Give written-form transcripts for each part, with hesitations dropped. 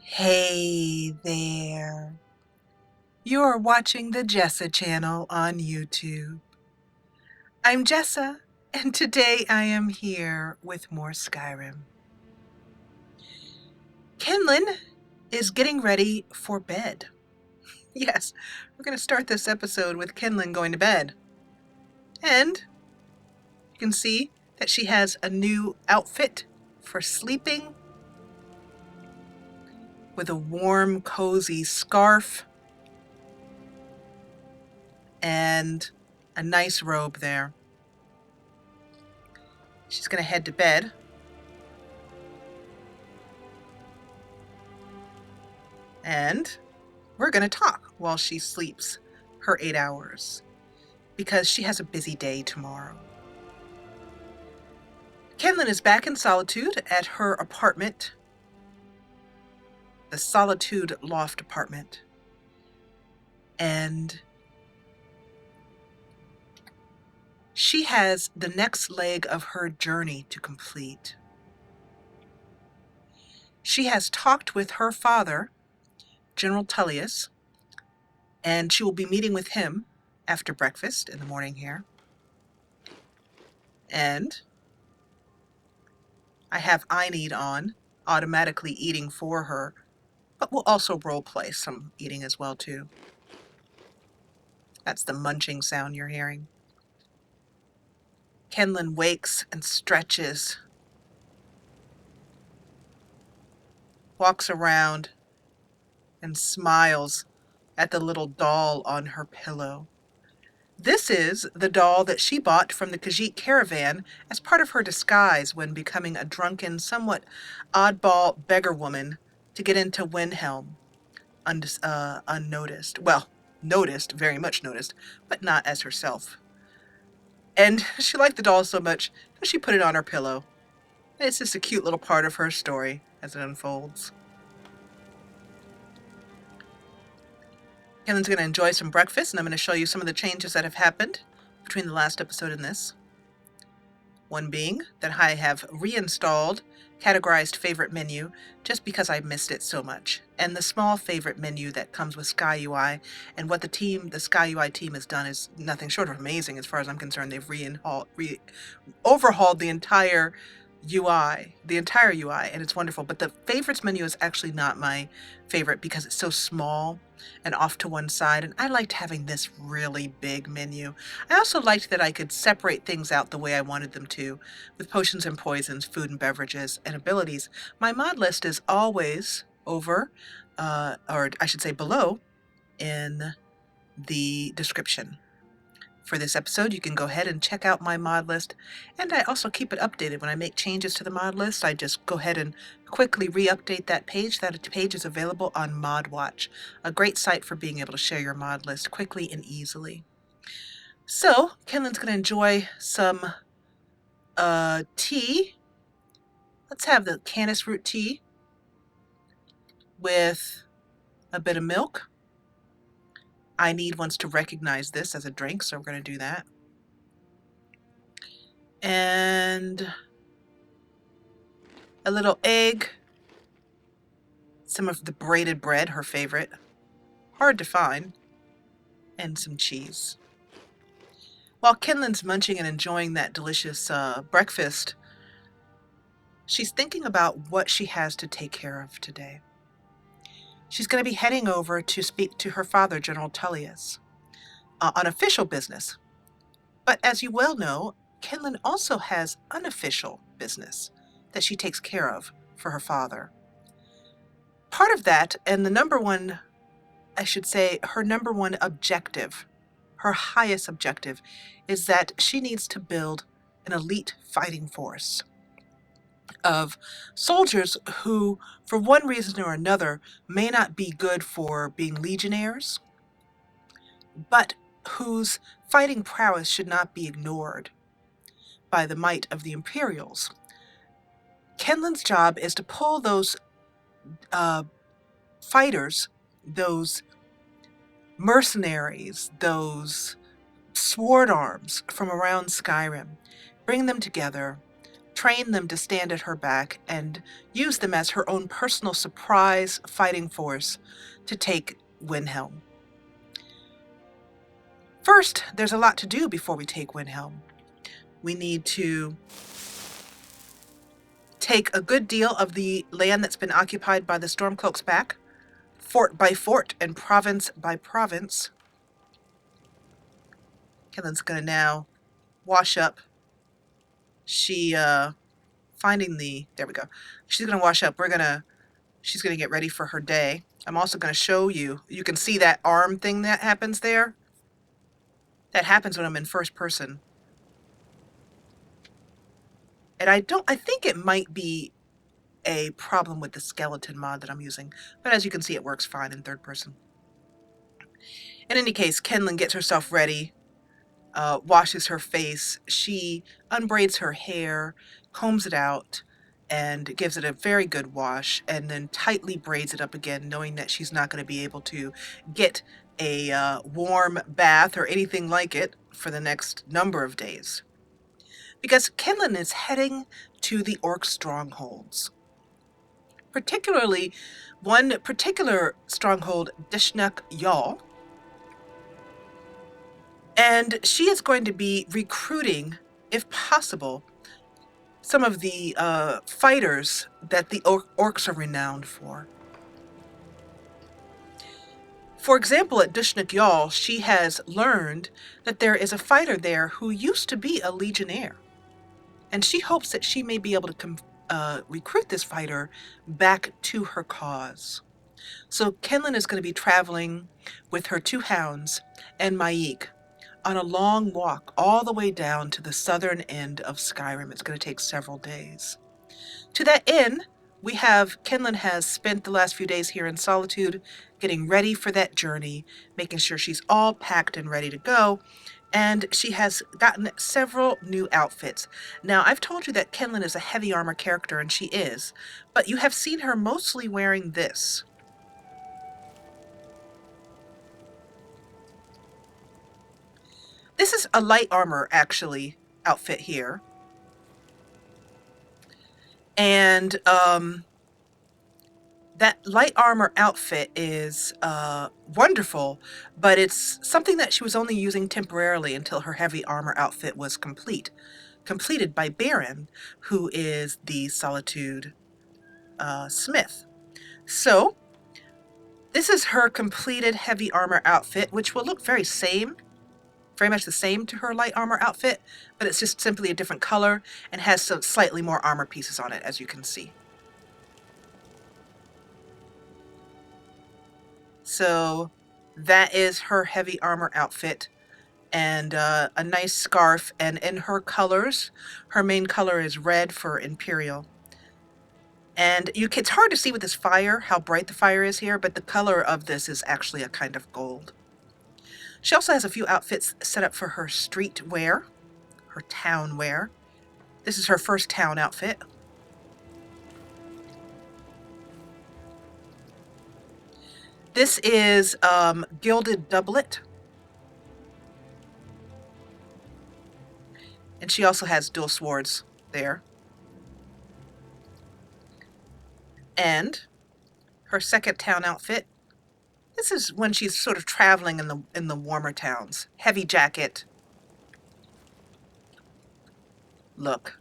Hey there. You're watching the Jessa Channel on YouTube. I'm Jessa, and today I am here with more Skyrim. Kinlen is getting ready for bed. Yes, we're going to start this episode with Kinlen going to bed. And you can see that she has a new outfit for sleeping with a warm, cozy scarf and a nice robe there. She's going to head to bed. And we're going to talk while she sleeps her 8 hours because she has a busy day tomorrow. Kinlen is back in Solitude at her apartment, the Solitude loft apartment. And she has the next leg of her journey to complete. She has talked with her father, General Tullius, and she will be meeting with him after breakfast in the morning here. And I have Eineed on, automatically eating for her, but we'll also roleplay some eating as well too. That's the munching sound you're hearing. Kinlen wakes and stretches, walks around and smiles at the little doll on her pillow. This is the doll that she bought from the Khajiit caravan as part of her disguise when becoming a drunken, somewhat oddball beggar woman to get into Windhelm unnoticed. Well, noticed, very much noticed, but not as herself. And she liked the doll so much that she put it on her pillow. It's just a cute little part of her story as it unfolds. Kinlen's going to enjoy some breakfast, and I'm going to show you some of the changes that have happened between the last episode and this. One being that I have reinstalled categorized favorite menu just because I missed it so much. And the small favorite menu that comes with Sky UI, and what the Sky UI team has done is nothing short of amazing as far as I'm concerned. They've overhauled the entire UI, and it's wonderful. But the favorites menu is actually not my favorite because it's so small and off to one side, and I liked having this really big menu. I also liked that I could separate things out the way I wanted them to, with potions and poisons, food and beverages, and abilities. My mod list is always over, or I should say below, in the description. For this episode, you can go ahead and check out my mod list, and I also keep it updated. When I make changes to the mod list, I just go ahead and quickly re-update that page. That page is available on ModWatch, a great site for being able to share your mod list quickly and easily. So, Kinlen's going to enjoy some tea. Let's have the canis root tea with a bit of milk. Eineed wants to recognize this as a drink, so we're going to do that. And a little egg, some of the braided bread, her favorite, hard to find, and some cheese. While Kinlen's munching and enjoying that delicious breakfast, she's thinking about what she has to take care of today. She's going to be heading over to speak to her father, General Tullius, on official business. But as you well know, Kinlen also has unofficial business that she takes care of for her father. Part of that, and the number one, I should say, her number one objective, her highest objective, is that she needs to build an elite fighting force of soldiers who, for one reason or another, may not be good for being legionnaires, but whose fighting prowess should not be ignored by the might of the Imperials. Kinlen's job is to pull those fighters, those mercenaries, those sword arms from around Skyrim, bring them together, train them to stand at her back, and use them as her own personal surprise fighting force to take Windhelm. First, there's a lot to do before we take Windhelm. We need to take a good deal of the land that's been occupied by the Stormcloaks back, fort by fort and province by province. Kinlen's going to now wash up. Finding the, there we go. She's going to wash up. She's going to get ready for her day. I'm also going to show you, you can see that arm thing that happens there. That happens when I'm in first person. And I think it might be a problem with the skeleton mod that I'm using, but as you can see, it works fine in third person. In any case, Kinlen gets herself ready, washes her face. She unbraids her hair, combs it out, and gives it a very good wash, and then tightly braids it up again, knowing that she's not going to be able to get a warm bath or anything like it for the next number of days. Because Kinlen is heading to the orc strongholds. Particularly one particular stronghold, Dishnuk Yal. And she is going to be recruiting, if possible, some of the fighters that the orcs are renowned for. For example, at Dishnuk Yal, she has learned that there is a fighter there who used to be a legionnaire. And she hopes that she may be able to recruit this fighter back to her cause. So Kinlen is going to be traveling with her 2 hounds and Maik on a long walk all the way down to the southern end of Skyrim. It's going to take several days. To that end, Kinlen has spent the last few days here in Solitude getting ready for that journey, making sure she's all packed and ready to go, and she has gotten several new outfits. Now, I've told you that Kinlen is a heavy armor character, and she is, but you have seen her mostly wearing this. This is a light armor, actually, outfit here. And that light armor outfit is wonderful, but it's something that she was only using temporarily until her heavy armor outfit was completed by Baron, who is the Solitude smith. So, this is her completed heavy armor outfit, which will look very much the same to her light armor outfit, but it's just simply a different color and has some slightly more armor pieces on it, as you can see. So that is her heavy armor outfit, and a nice scarf, and in her colors, her main color is red for Imperial. And it's hard to see with this fire how bright the fire is here, but the color of this is actually a kind of gold. She also has a few outfits set up for her street wear, her town wear. This is her first town outfit. This is gilded doublet. And she also has dual swords there. And her second town outfit. This is when she's sort of traveling in the warmer towns. Heavy jacket look.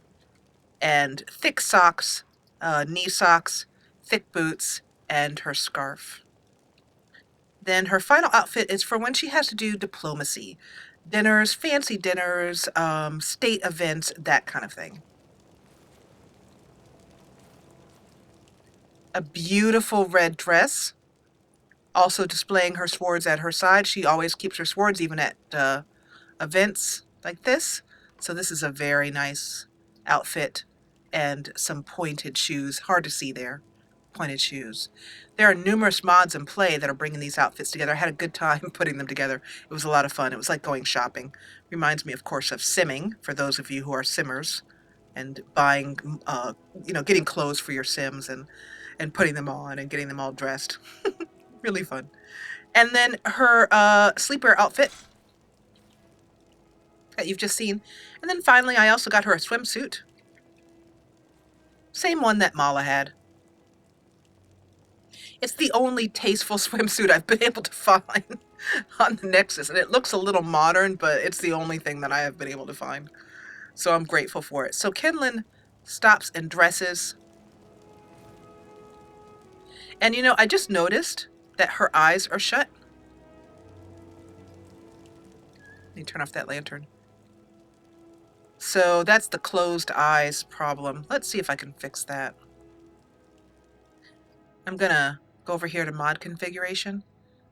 And thick socks, knee socks, thick boots, and her scarf. Then her final outfit is for when she has to do diplomacy. Dinners, fancy dinners, state events, that kind of thing. A beautiful red dress. Also displaying her swords at her side. She always keeps her swords even at events like this. So this is a very nice outfit, and some pointed shoes. Hard to see there. Pointed shoes. There are numerous mods in play that are bringing these outfits together. I had a good time putting them together. It was a lot of fun. It was like going shopping. Reminds me, of course, of simming, for those of you who are simmers, and buying, getting clothes for your sims and putting them on and getting them all dressed. Really fun. And then her sleeper outfit that you've just seen. And then finally, I also got her a swimsuit. Same one that Mala had. It's the only tasteful swimsuit I've been able to find on the Nexus, and it looks a little modern, but it's the only thing that I have been able to find. So I'm grateful for it. So Kinlen stops and dresses. And you know, I just noticed that her eyes are shut. Let me turn off that lantern. So that's the closed eyes problem. Let's see if I can fix that. I'm gonna go over here to mod configuration.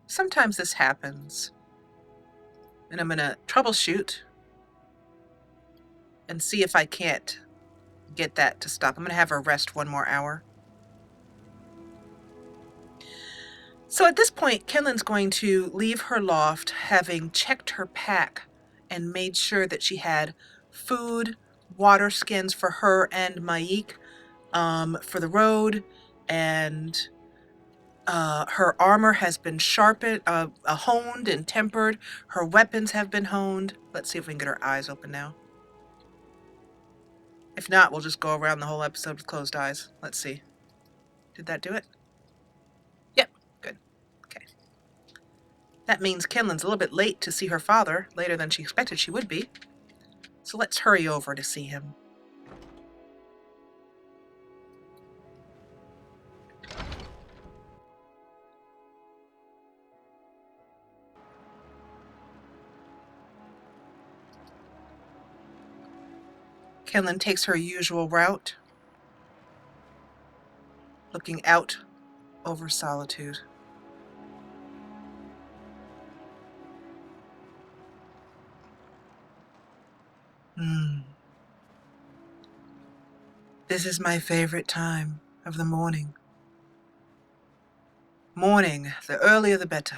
Sometimes this happens. And I'm gonna troubleshoot and see if I can't get that to stop. I'm gonna have her rest 1 more hour. So at this point, Kinlen's going to leave her loft, having checked her pack and made sure that she had food, water skins for her and Maik for the road, and her armor has been sharpened, honed and tempered. Her weapons have been honed. Let's see if we can get her eyes open now. If not, we'll just go around the whole episode with closed eyes. Let's see. Did that do it? Yep, good. Okay. That means Kinlen's a little bit late to see her father, later than she expected she would be. So let's hurry over to see him. Kinlen takes her usual route, looking out over Solitude. This is my favorite time of the morning. Morning, the earlier the better.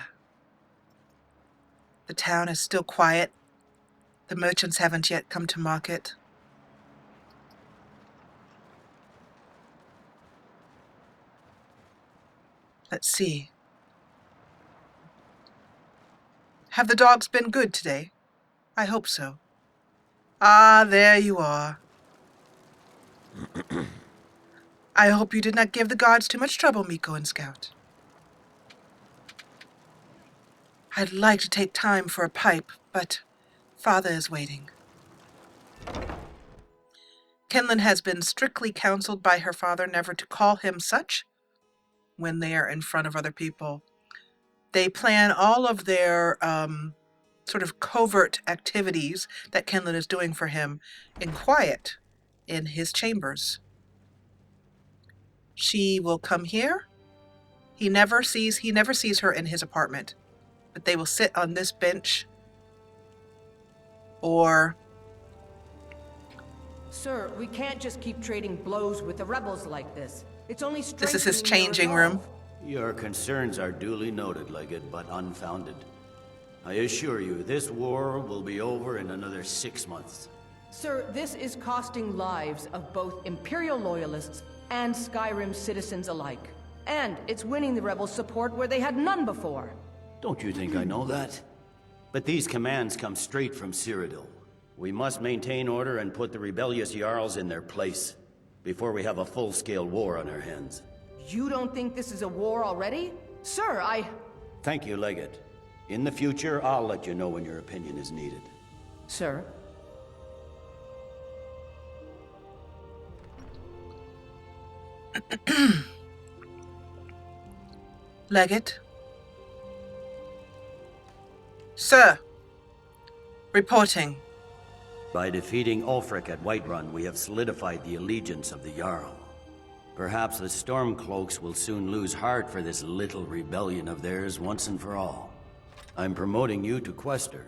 The town is still quiet. The merchants haven't yet come to market. Let's see. Have the dogs been good today? I hope so. Ah, there you are. I hope you did not give the guards too much trouble, Miko and Scout. I'd like to take time for a pipe, but Father is waiting. Kinlen has been strictly counseled by her father never to call him such when they are in front of other people. They plan all of their sort of covert activities that Kinlen is doing for him in quiet in his chambers. She will come here. He never sees her in his apartment, but they will sit on this bench. Or, sir, we can't just keep trading blows with the rebels like this. It's only this is his changing room. Your concerns are duly noted, Legate, but unfounded. I assure you, this war will be over in another 6 months. Sir, this is costing lives of both Imperial loyalists and Skyrim citizens alike. And it's winning the rebels' support where they had none before. Don't you think I know that? But these commands come straight from Cyrodiil. We must maintain order and put the rebellious Jarls in their place before we have a full-scale war on our hands. You don't think this is a war already? Sir, Thank you, Legate. In the future, I'll let you know when your opinion is needed. Sir? Legate? Sir, reporting. By defeating Ulfric at Whiterun, we have solidified the allegiance of the Jarl. Perhaps the Stormcloaks will soon lose heart for this little rebellion of theirs once and for all. I'm promoting you to Quester.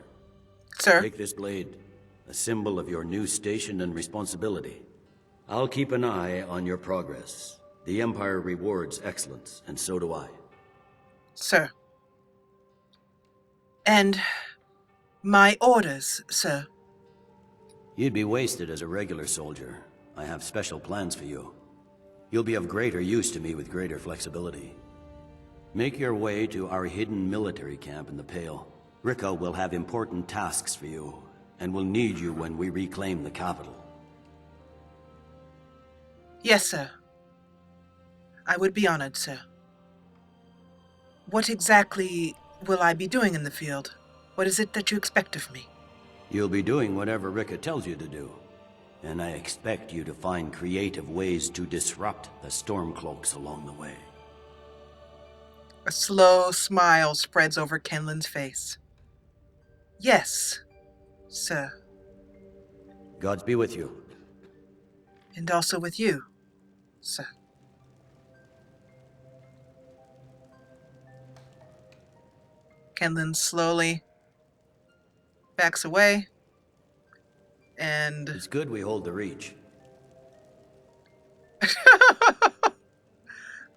Sir? Take this blade, a symbol of your new station and responsibility. I'll keep an eye on your progress. The Empire rewards excellence, and so do I. Sir. And my orders, sir. You'd be wasted as a regular soldier. I have special plans for you. You'll be of greater use to me with greater flexibility. Make your way to our hidden military camp in the Pale. Ricka will have important tasks for you, and will need you when we reclaim the capital. Yes, sir. I would be honored, sir. What exactly will I be doing in the field? What is it that you expect of me? You'll be doing whatever Rika tells you to do. And I expect you to find creative ways to disrupt the Stormcloaks along the way. A slow smile spreads over Kinlen's face. Yes, sir. Gods be with you. And also with you, sir. Kinlen slowly backs away, and... It's good we hold the reach.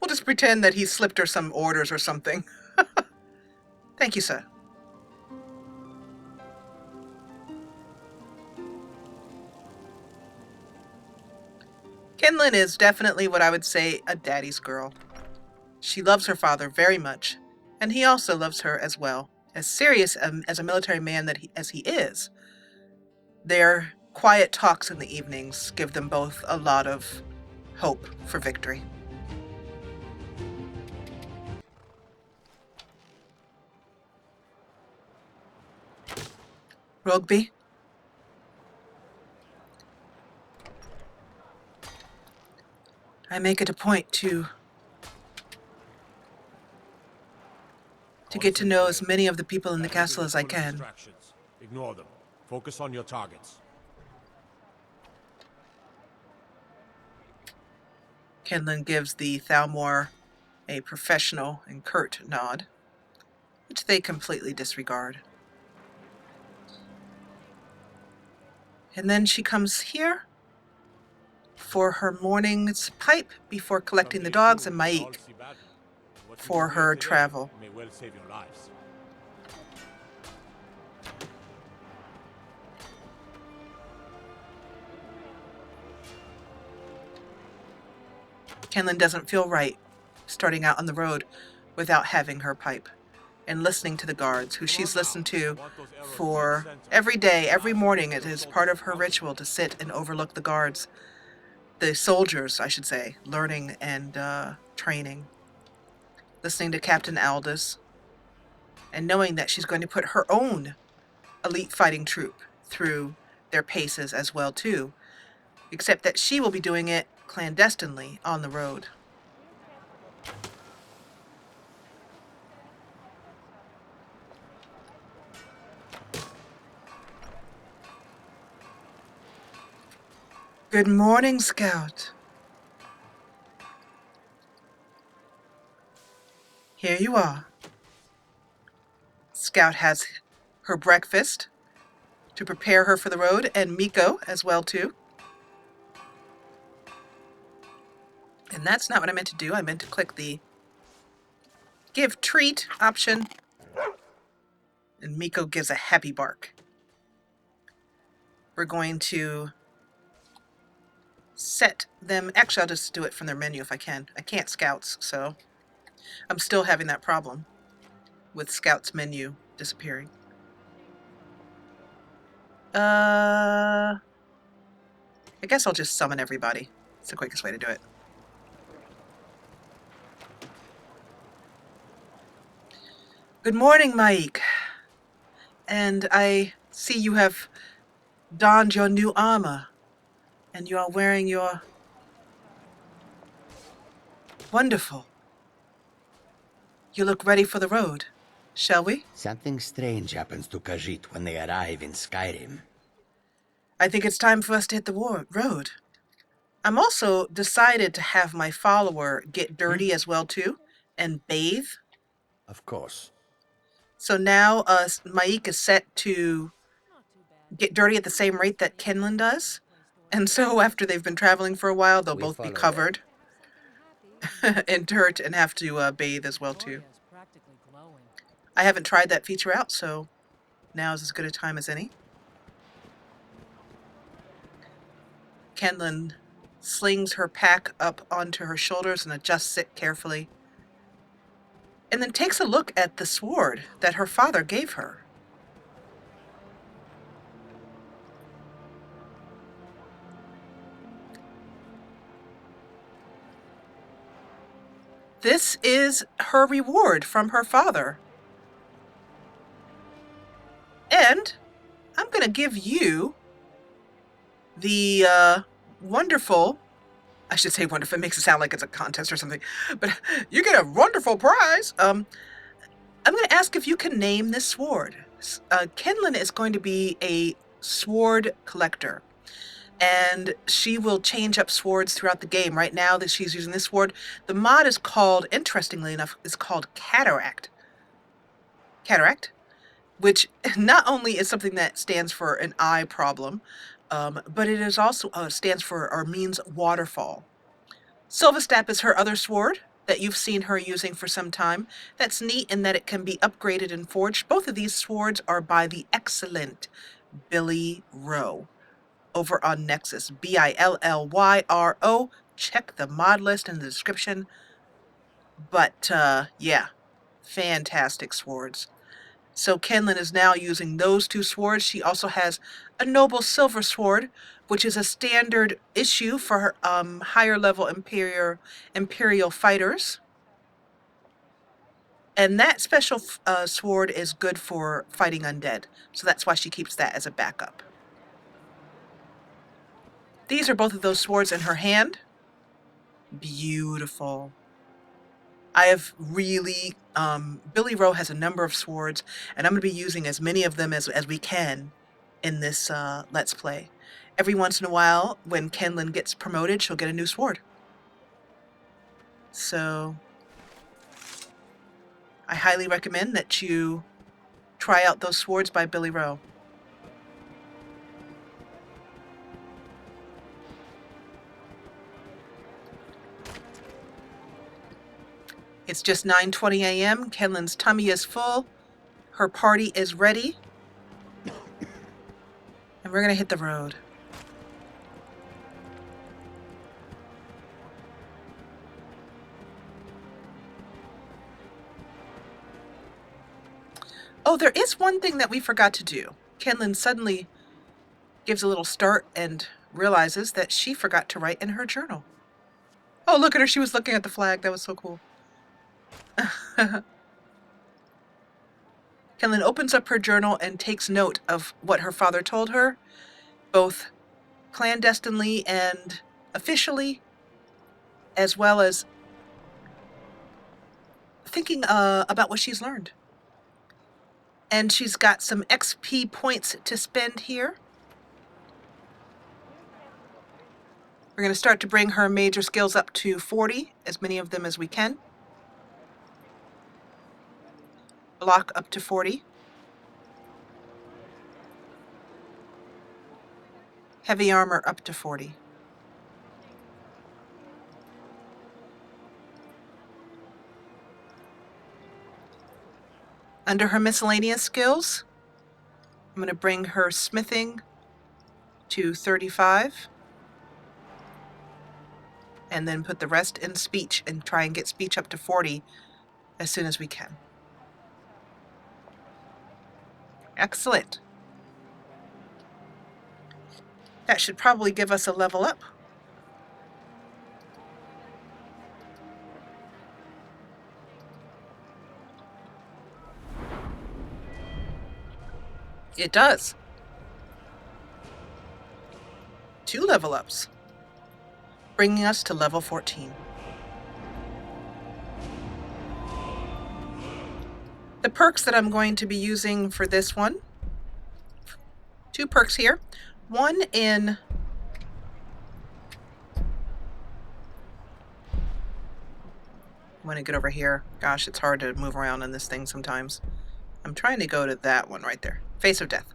We'll just pretend that he slipped her some orders or something. Thank you, sir. Kinlen is definitely what I would say a daddy's girl. She loves her father very much, and he also loves her as well. As serious as a military man as he is, their quiet talks in the evenings give them both a lot of hope for victory. Rogby? I make it a point to get to know as many of the people in the castle as I can. Ignore them. Focus on your targets. Kinlen gives the Thalmor a professional and curt nod, which they completely disregard. And then she comes here for her morning's pipe before collecting the dogs and Maik for her travel. May well save your lives. Kinlen doesn't feel right starting out on the road without having her pipe and listening to the guards, who she's listened to for every day, every morning. It is part of her ritual to sit and overlook the guards, the soldiers, I should say, learning and training. Listening to Captain Aldous and knowing that she's going to put her own elite fighting troop through their paces as well too, except that she will be doing it clandestinely on the road. Good morning, Scout. Here you are. Scout has her breakfast to prepare her for the road, and Miko as well too. And that's not what I meant to do. I meant to click the give treat option. And Miko gives a happy bark. We're going to set them. Actually, I'll just do it from their menu if I can. I can't Scouts, so I'm still having that problem with Scouts menu disappearing. I guess I'll just summon everybody. It's the quickest way to do it. Good morning, Maik. And I see you have donned your new armor. And you are wearing your... Wonderful. You look ready for the road. Shall we? Something strange happens to Khajiit when they arrive in Skyrim. I think it's time for us to hit the road. I'm also decided to have my follower get dirty as well too, and bathe. Of course. So now Maik is set to get dirty at the same rate that Kinlen does. And so after they've been traveling for a while, they'll both be covered in dirt and have to bathe as well too. I haven't tried that feature out, so now is as good a time as any. Kinlen slings her pack up onto her shoulders and adjusts it carefully, and then takes a look at the sword that her father gave her. This is her reward from her father. And I'm going to give you the wonderful, I should say wonderful, it makes it sound like it's a contest or something, but you get a wonderful prize. I'm going to ask if you can name this sword. Kinlen is going to be a sword collector, and she will change up swords throughout the game. Right now that she's using this sword, the mod is called, interestingly enough, is called Cataract. Cataract, which not only is something that stands for an eye problem, but it is also stands for or means waterfall. Silverstap is her other sword that you've seen her using for some time. That's neat in that it can be upgraded and forged. Both of these swords are by the excellent Billy Rowe over on Nexus. Billyro. Check the mod list in the description. But yeah, fantastic swords. So Kinlen is now using those two swords. She also has a noble silver sword, which is a standard issue for her higher level Imperial fighters. And that special sword is good for fighting undead. So that's why she keeps that as a backup. These are both of those swords in her hand. Beautiful. I have really, Billy Rowe has a number of swords, and I'm going to be using as many of them as we can in this Let's Play. Every once in a while, when Kinlen gets promoted, she'll get a new sword. So, I highly recommend that you try out those swords by Billy Rowe. It's just 9:20 a.m. Kinlen's tummy is full. Her party is ready. And we're going to hit the road. Oh, there is one thing that we forgot to do. Kinlen suddenly gives a little start and realizes that she forgot to write in her journal. Oh, look at her. She was looking at the flag. That was so cool. Kinlen opens up her journal and takes note of what her father told her, both clandestinely and officially, as well as thinking about what she's learned. And she's got some XP points to spend here. We're going to start to bring her major skills up to 40, as many of them as we can. Block up to 40. Heavy armor up to 40. Under her miscellaneous skills, I'm going to bring her smithing to 35. And then put the rest in speech and try and get speech up to 40 as soon as we can. Excellent. That should probably give us a level up. It does. 2 level ups, bringing us to level 14. The perks that I'm going to be using for this one, 2 perks here. One in I want to get over here. Gosh, it's hard to move around in this thing sometimes. I'm trying to go to that one right there. Face of Death.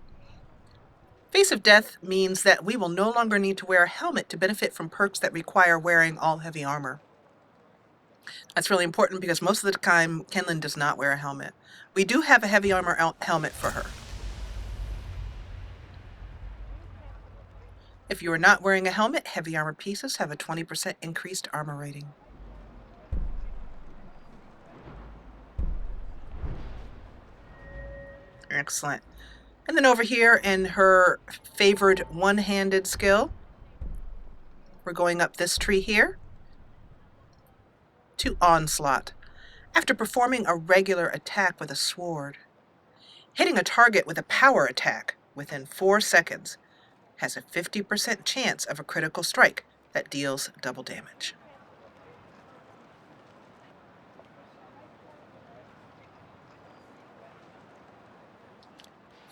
Face of Death means that we will no longer need to wear a helmet to benefit from perks that require wearing all heavy armor. That's really important because most of the time Kinlen does not wear a helmet. We do have a heavy armor helmet for her. If you are not wearing a helmet, heavy armor pieces have a 20% increased armor rating. Excellent. And then over here in her favored one-handed skill, we're going up this tree here. to Onslaught after performing a regular attack with a sword. Hitting a target with a power attack within 4 seconds has a 50% chance of a critical strike that deals double damage.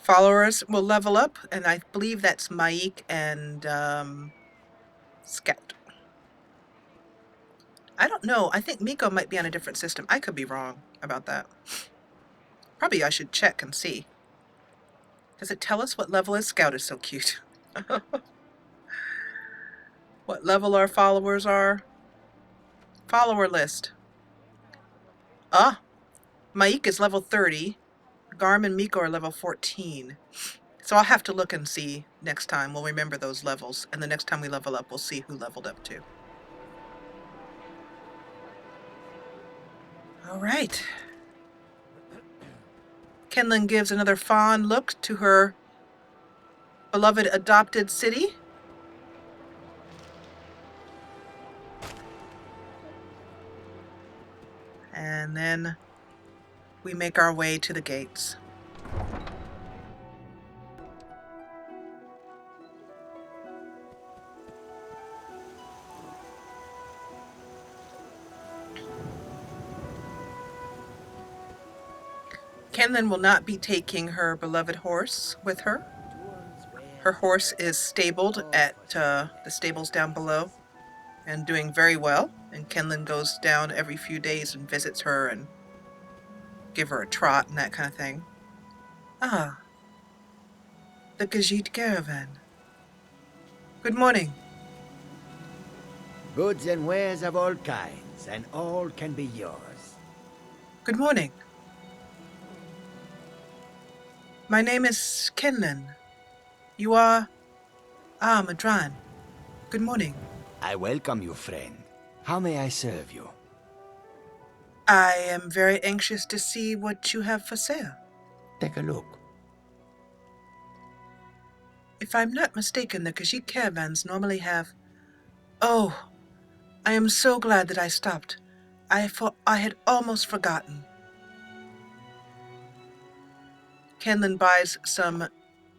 Followers will level up, and I believe that's Maik and Scout. I don't know. I think Miko might be on a different system. I could be wrong about that. Probably I should check and see. Does it tell us what level is? Scout is so cute. What level our followers are? Follower list. Ah, Maik is level 30. Garm and Miko are level 14. So I'll have to look and see next time. We'll remember those levels. And the next time we level up, we'll see who leveled up too. All right. Kinlen gives another fond look to her beloved adopted city. And then we make our way to the gates. Kinlen will not be taking her beloved horse with her. Her horse is stabled at the stables down below and doing very well. And Kinlen goes down every few days and visits her and give her a trot and that kind of thing. Ah, the Khajiit caravan. Good morning. Goods and wares of all kinds, and all can be yours. Good morning. My name is Kinlen. You are... Ah, Madran. Good morning. I welcome you, friend. How may I serve you? I am very anxious to see what you have for sale. Take a look. If I'm not mistaken, the Khajiit caravans normally have... Oh, I am so glad that I stopped. I had almost forgotten. Kinlen buys some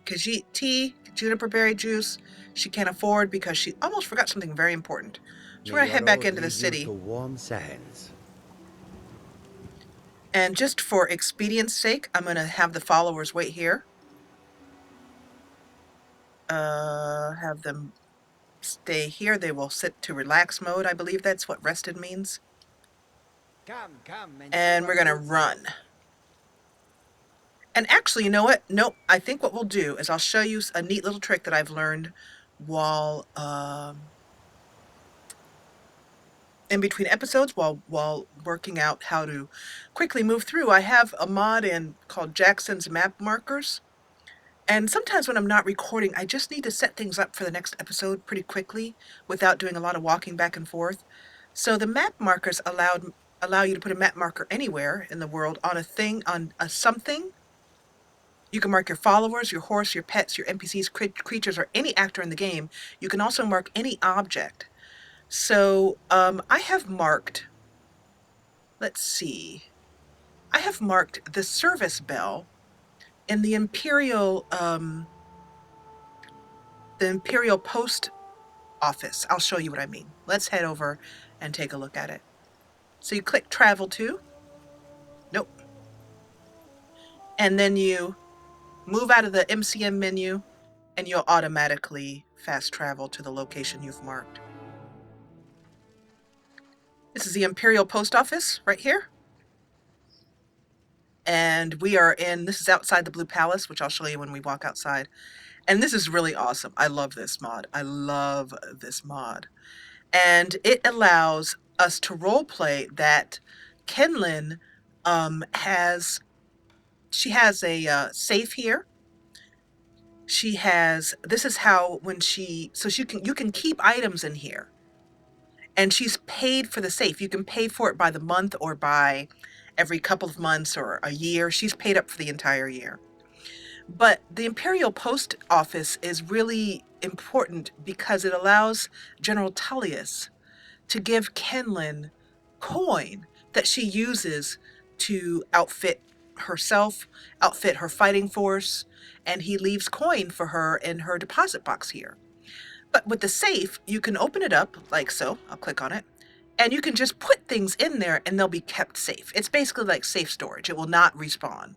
Khajiit tea, juniper berry juice. She can't afford because she almost forgot something very important. So we're going to head back into the city. To warm sands. And just for expedience sake, I'm going to have the followers wait here. Have them stay here. They will sit to relax mode. I believe that's what rested means. Come, And we're going to run. And actually, you know what? Nope. I think what we'll do is I'll show you a neat little trick that I've learned while in between episodes, while working out how to quickly move through. I have a mod in called Jackson's Map Markers. And sometimes when I'm not recording, I just need to set things up for the next episode pretty quickly without doing a lot of walking back and forth. So the map markers allow you to put a map marker anywhere in the world on a thing, on a something. You can mark your followers, your horse, your pets, your NPCs, creatures, or any actor in the game. You can also mark any object. So I have marked, let's see, I have marked the service bell in the Imperial post office. I'll show you what I mean. Let's head over and take a look at it. So you click travel to. Nope. And then you move out of the MCM menu and you'll automatically fast travel to the location you've marked. This is the Imperial post office right here. And we are this is outside the Blue Palace, which I'll show you when we walk outside. And this is really awesome. I love this mod. I love this mod. And it allows us to roleplay that Kinlen has a safe here. This is how you can keep items in here. And she's paid for the safe. You can pay for it by the month or by every couple of months or a year. She's paid up for the entire year. But the Imperial Post Office is really important because it allows General Tullius to give Kinlen coin that she uses to outfit herself, outfit her fighting force, and he leaves coin for her in her deposit box here. But with the safe, you can open it up like so. I'll click on it. And you can just put things in there and they'll be kept safe. It's basically like safe storage. It will not respawn.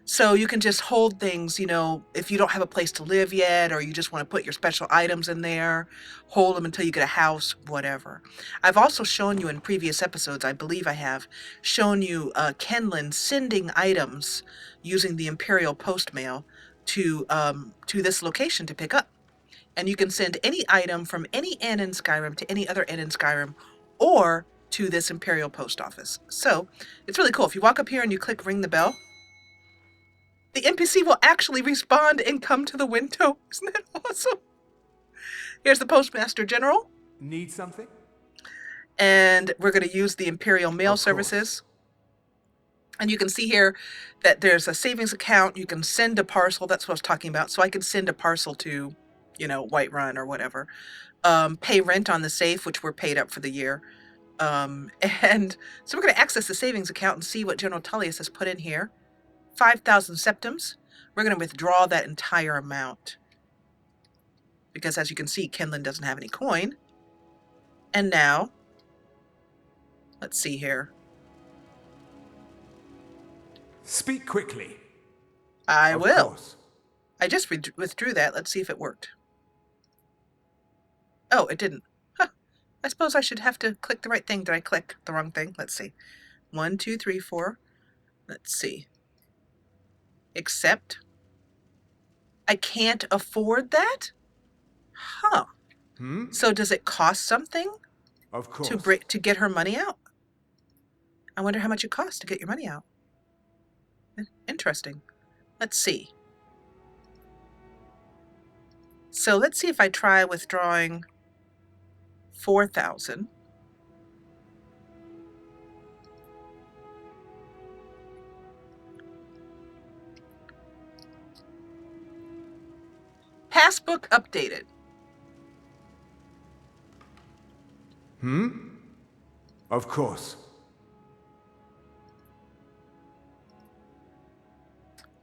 So you can just hold things, you know, if you don't have a place to live yet, or you just want to put your special items in there, hold them until you get a house, whatever. I've also shown you in previous episodes, I believe I have, shown you Kinlen sending items using the Imperial postmail to this location to pick up. And you can send any item from any inn in Skyrim to any other inn in Skyrim, or to this Imperial post office. So it's really cool. If you walk up here and you click ring the bell, the NPC will actually respond and come to the window. Isn't that awesome? Here's the Postmaster General. Need something? And we're going to use the Imperial mail services. And you can see here that there's a savings account. You can send a parcel. That's what I was talking about. So I could send a parcel to, you know, Whiterun or whatever. Pay rent on the safe, which we're paid up for the year. And so we're going to access the savings account and see what General Tullius has put in here. 5,000 septims. We're going to withdraw that entire amount. Because as you can see, Kinlen doesn't have any coin. And now, let's see here. Speak quickly. I will. Course. I just withdrew that. Let's see if it worked. Oh, it didn't. Huh. I suppose I should have to click the right thing. Did I click the wrong thing? Let's see. 1, 2, 3, 4. Let's see. Accept. I can't afford that? Huh. So does it cost something? Of course. To get her money out? I wonder how much it costs to get your money out. Interesting. Let's see. So let's see if I try withdrawing 4,000. Passbook updated. Of course.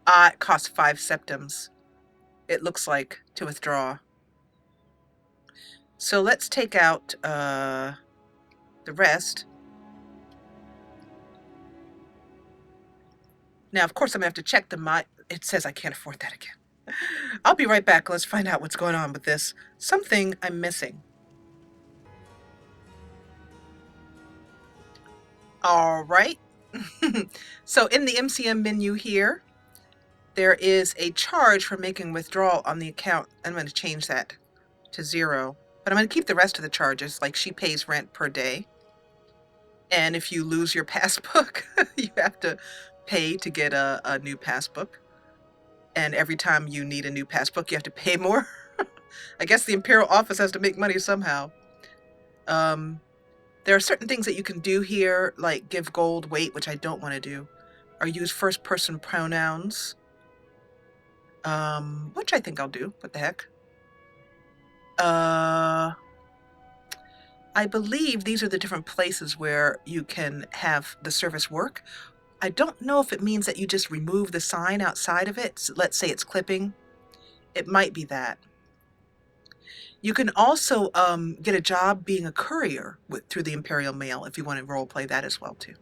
It costs 5 septims. It looks like to withdraw. So let's take out the rest. Now, of course, I'm gonna have to check the it says I can't afford that again. I'll be right back. Let's find out what's going on with this. Something I'm missing. All right. So in the MCM menu here, there is a charge for making withdrawal on the account. I'm going to change that to 0. But I'm going to keep the rest of the charges, like she pays rent per day. And if you lose your passbook, you have to pay to get a new passbook. And every time you need a new passbook, you have to pay more. I guess the Imperial office has to make money somehow. There are certain things that you can do here, like give gold weight, which I don't want to do, or use first-person pronouns, which I think I'll do. What the heck? I believe these are the different places where you can have the service work. I don't know if it means that you just remove the sign outside of it. So let's say it's clipping. It might be that. You can also get a job being a courier through the Imperial mail if you want to roleplay that as well too.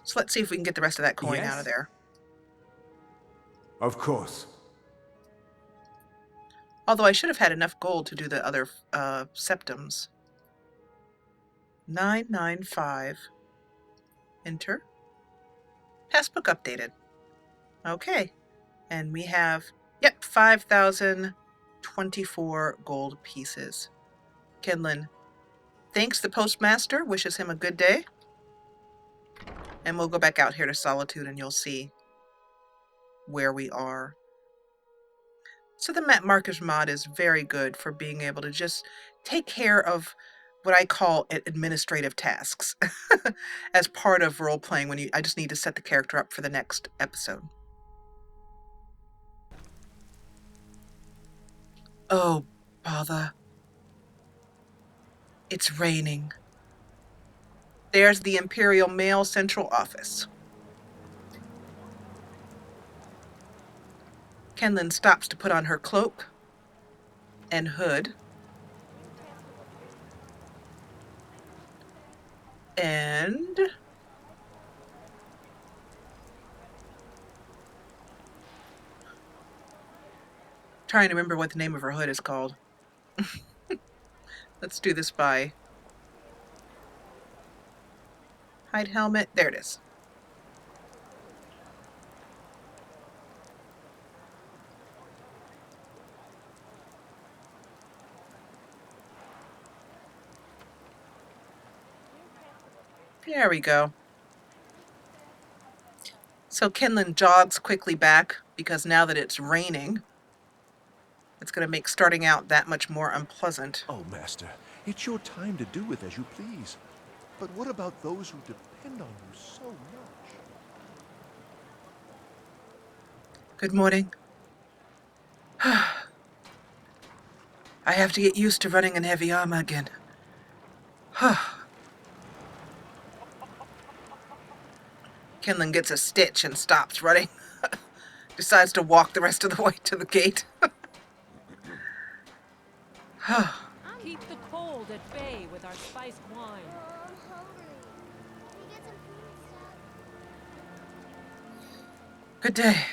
So let's see if we can get the rest of that coin out of there. Of course. Although I should have had enough gold to do the other septims. 995. Enter. Passbook updated. Okay. And we have, yep, 5,024 gold pieces. Kinlen thanks the postmaster, wishes him a good day. And we'll go back out here to Solitude and you'll see where we are. So the map markers mod is very good for being able to just take care of what I call administrative tasks as part of role-playing when I just need to set the character up for the next episode. Oh, bother. It's raining. There's the Imperial Mail Central Office. Kinlen stops to put on her cloak and hood. And trying to remember what the name of her hood is called. Let's do this by hide helmet. There it is. There we go. So Kinlen jogs quickly back because now that it's raining, it's going to make starting out that much more unpleasant. Oh, Master, it's your time to do with as you please. But what about those who depend on you so much? Good morning. I have to get used to running in heavy armor again. Kinlen gets a stitch and stops running. Decides to walk the rest of the way to the gate. Keep the cold at bay with our spiced wine. Oh, I'm hungry. Can we get some food, Dad? Good day.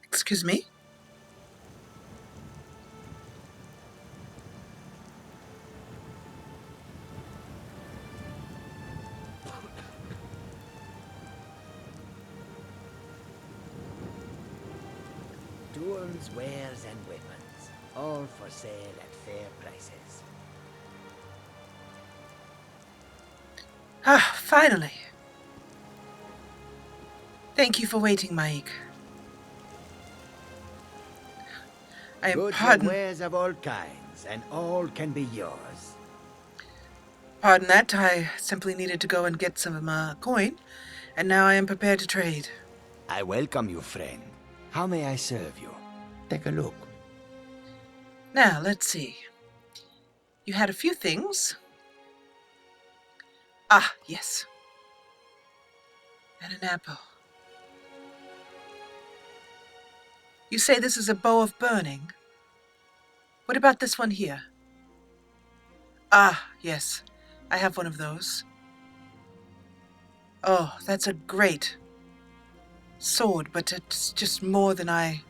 Excuse me? Tools, wares, and weapons, all for sale at fair prices. Ah, finally. Thank you for waiting, Mike. I am Goods and pardon wares of all kinds, and all can be yours. Pardon that, I simply needed to go and get some coin, and now I am prepared to trade. I welcome you, friend. How may I serve you? Take a look. Now, let's see. You had a few things. Ah, yes. And an apple. You say this is a bow of burning? What about this one here? Ah, yes. I have one of those. Oh, that's a great sword, but it's just more than I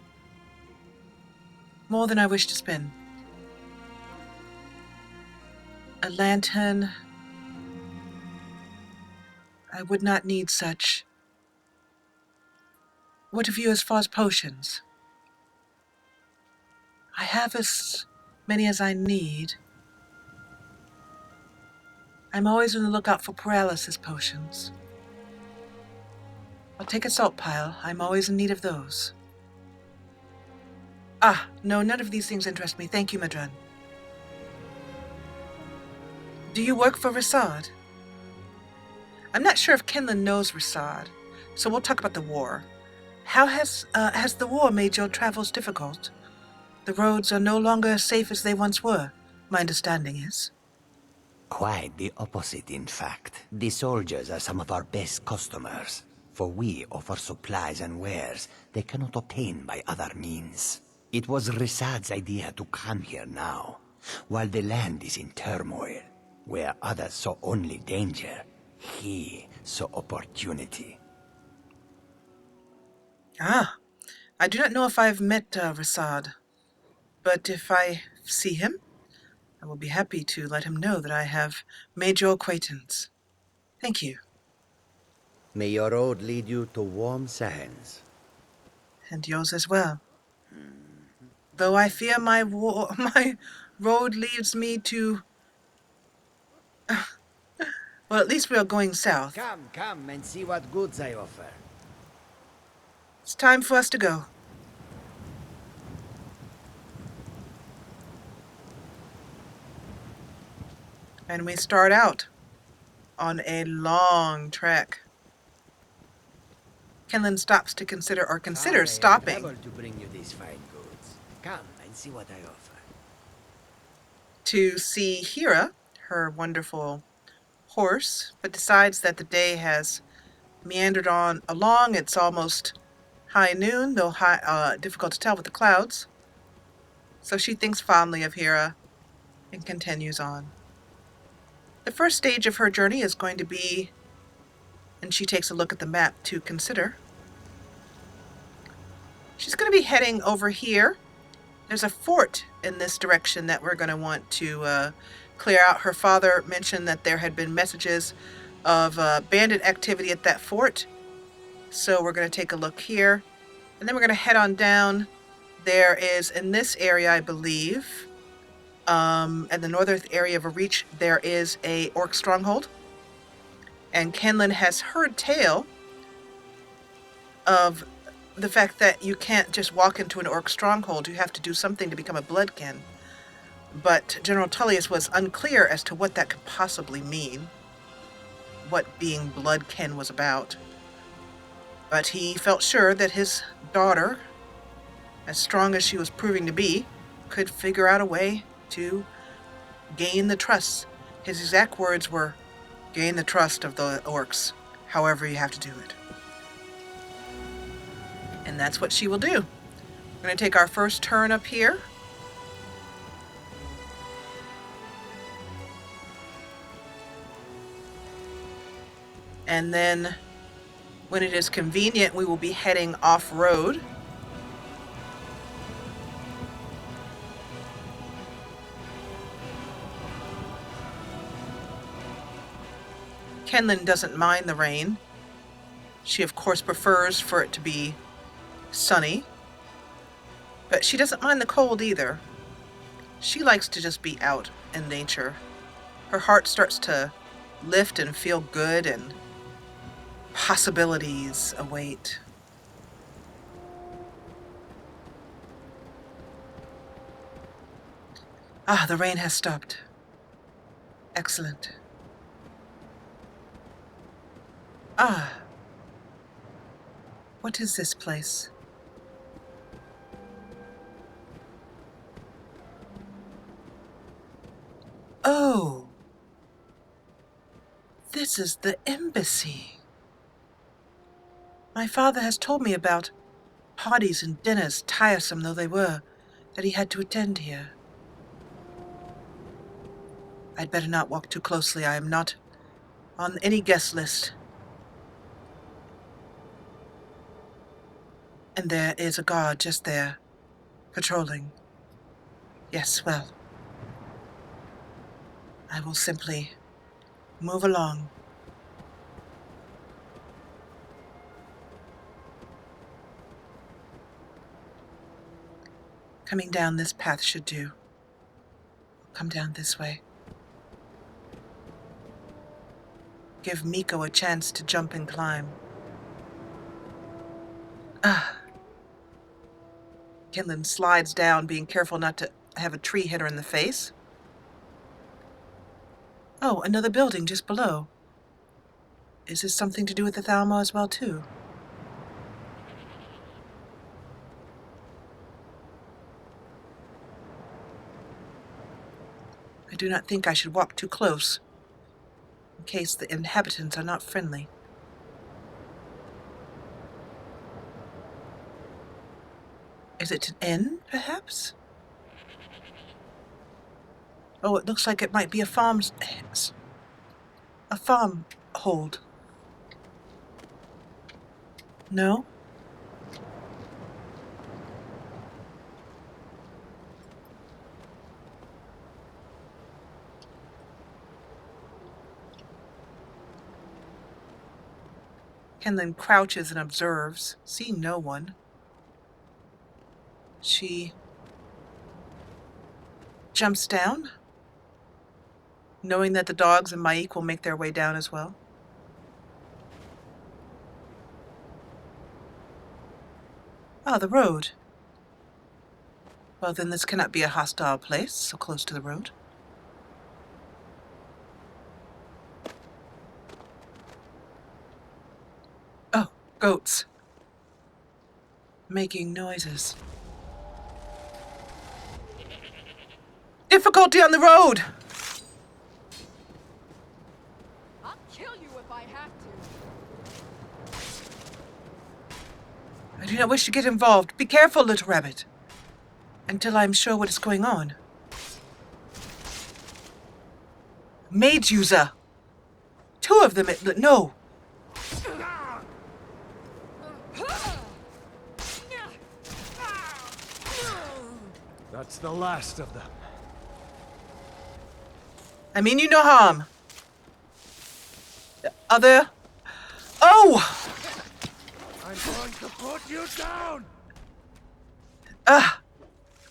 wish to spend. A lantern. I would not need such. What of you as far as potions? I have as many as I need. I'm always on the lookout for paralysis potions. I'll take a salt pile. I'm always in need of those. Ah, no, none of these things interest me. Thank you, Madrun. Do you work for Hraggstad? I'm not sure if Kinlen knows Hraggstad, so we'll talk about the war. How has the war made your travels difficult? The roads are no longer as safe as they once were, my understanding is. Quite the opposite, in fact. The soldiers are some of our best customers, for we offer supplies and wares they cannot obtain by other means. It was Hraggstad's idea to come here now, while the land is in turmoil. Where others saw only danger, he saw opportunity. Ah, I do not know if I have met Hraggstad, but if I see him, I will be happy to let him know that I have made your acquaintance. Thank you. May your road lead you to warm sands. And yours as well. Though I fear my road leads me to... Well, at least we are going south. Come and see what goods I offer. It's time for us to go. And we start out on a long trek. Kinlen stops to consider or considers stopping to bring you these fine goods. Come and see what I offer. to see Hera, her wonderful horse, but decides that the day has meandered on along. It's almost high noon, though difficult to tell with the clouds. So she thinks fondly of Hera and continues on. The first stage of her journey is going to be, and she takes a look at the map to consider. She's going to be heading over here. There's a fort in this direction that we're going to want to clear out. Her father mentioned that there had been messages of bandit activity at that fort. So we're going to take a look here. And then we're going to head on down. There is, in this area, I believe, at the northern area of a reach, there is a orc stronghold. And Kinlen has heard tale of the fact that you can't just walk into an orc stronghold. You have to do something to become a bloodkin. But General Tullius was unclear as to what that could possibly mean, what being bloodkin was about. But he felt sure that his daughter, as strong as she was proving to be, could figure out a way to gain the trust. His exact words were, gain the trust of the orcs, however you have to do it. And that's what she will do. We're going to take our first turn up here. And then, when it is convenient, we will be heading off-road. Kinlen doesn't mind the rain. She, of course, prefers for it to be sunny. But she doesn't mind the cold either. She likes to just be out in nature. Her heart starts to lift and feel good, and possibilities await. Ah, the rain has stopped. Excellent. Ah. What is this place? Oh. This is the embassy. My father has told me about parties and dinners, tiresome though they were, that he had to attend here. I'd better not walk too closely. I am not on any guest list. And there is a guard just there, patrolling. Yes, well, I will simply move along. Coming down this path should do. Come down this way. Give Miko a chance to jump and climb. Ah. Kinlen slides down, being careful not to have a tree hit her in the face. Oh, another building just below. Is this something to do with the Thalmor as well, too? I do not think I should walk too close, in case the inhabitants are not friendly. Is it an inn, perhaps? Oh, it looks like it might be a farmhold. No? Kinlen crouches and observes, seeing no one. She jumps down, knowing that the dogs and Maik will make their way down as well. Ah, the road. Well, then this cannot be a hostile place, so close to the road. Oh, goats. making noises. Difficulty on the road! I'll kill you if I have to. I do not wish to get involved. Be careful, little rabbit. Until I'm sure what is going on. Mage user! 2 of them no! That's the last of them. I mean you no harm. Other... Oh! I'm going to put you down!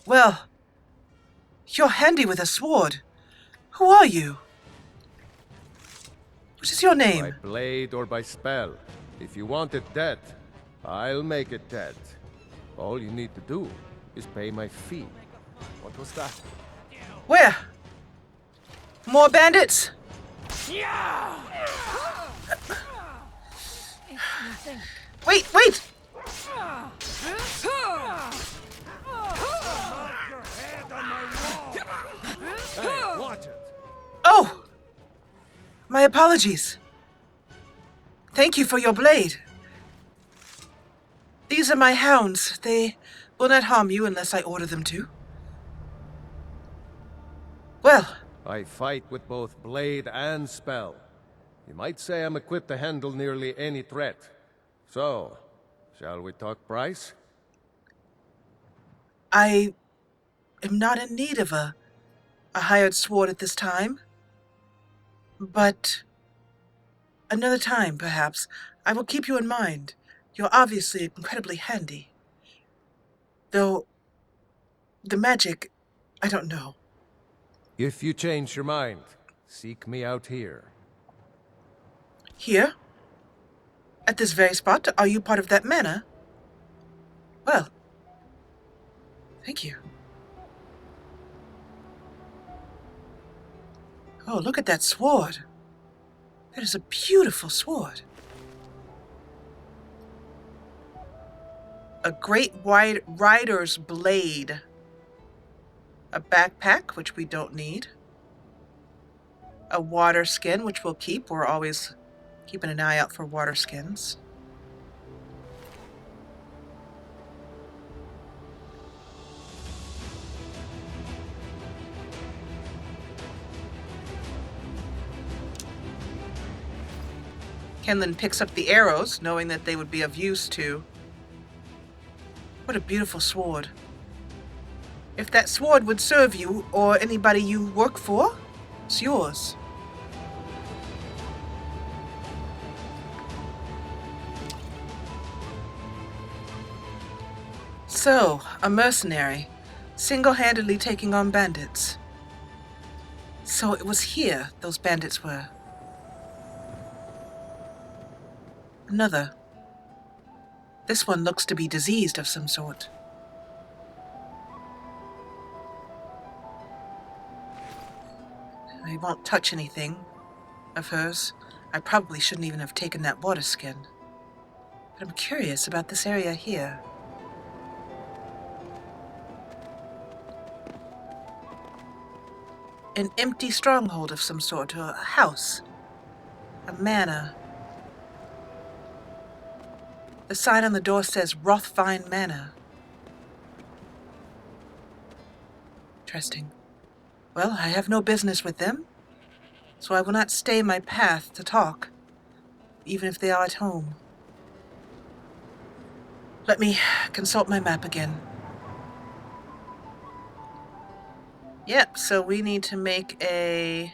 Well... You're handy with a sword. Who are you? What is your By name? blade or by spell. If you want it dead, I'll make it dead. All you need to do is pay my fee. What was that? Where? More bandits? Wait, wait! Hey, watch it! Oh! My apologies. Thank you for your blade. These are my hounds. They will not harm you unless I order them to. Well, I fight with both blade and spell. You might say I'm equipped to handle nearly any threat. So, shall we talk price? I am not in need of a hired sword at this time. But another time, perhaps, I will keep you in mind. You're obviously incredibly handy. Though, the magic, I don't know. If you change your mind, seek me out here. Here? At this very spot? Are you part of that manor? Well, thank you. Oh, look at that sword. That is a beautiful sword. A great wide rider's blade. A backpack, which we don't need. A water skin, which we'll keep. We're always keeping an eye out for water skins. Kinlen picks up the arrows, knowing that they would be of use to... What a beautiful sword. If that sword would serve you, or anybody you work for, it's yours. So, a mercenary, single-handedly taking on bandits. So it was here those bandits were. Another. This one looks to be diseased of some sort. I won't touch anything of hers. I probably shouldn't even have taken that water skin. But I'm curious about this area here. An empty stronghold of some sort, or a house. A manor. The sign on the door says Rothvine Manor. Interesting. Well, I have no business with them, so I will not stay my path to talk, even if they are at home. Let me consult my map again. Yep, so we need to make a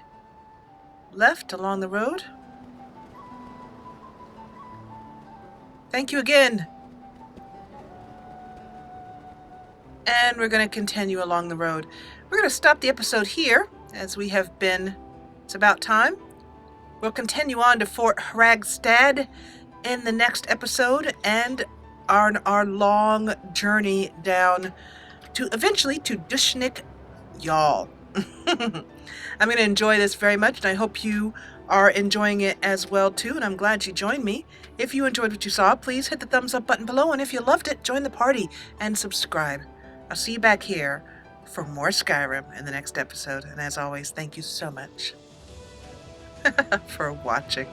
left along the road. Thank you again. And we're going to continue along the road. We're going to stop the episode here, as we have been... It's about time. We'll continue on to Fort Hraggstad in the next episode, and our long journey down to eventually to Dushnik Y'all. I'm going to enjoy this very much, and I hope you are enjoying it as well too, and I'm glad you joined me. If you enjoyed what you saw, please hit the thumbs up button below, and if you loved it, join the party and subscribe. I'll see you back here for more Skyrim in the next episode, and as always, thank you so much for watching.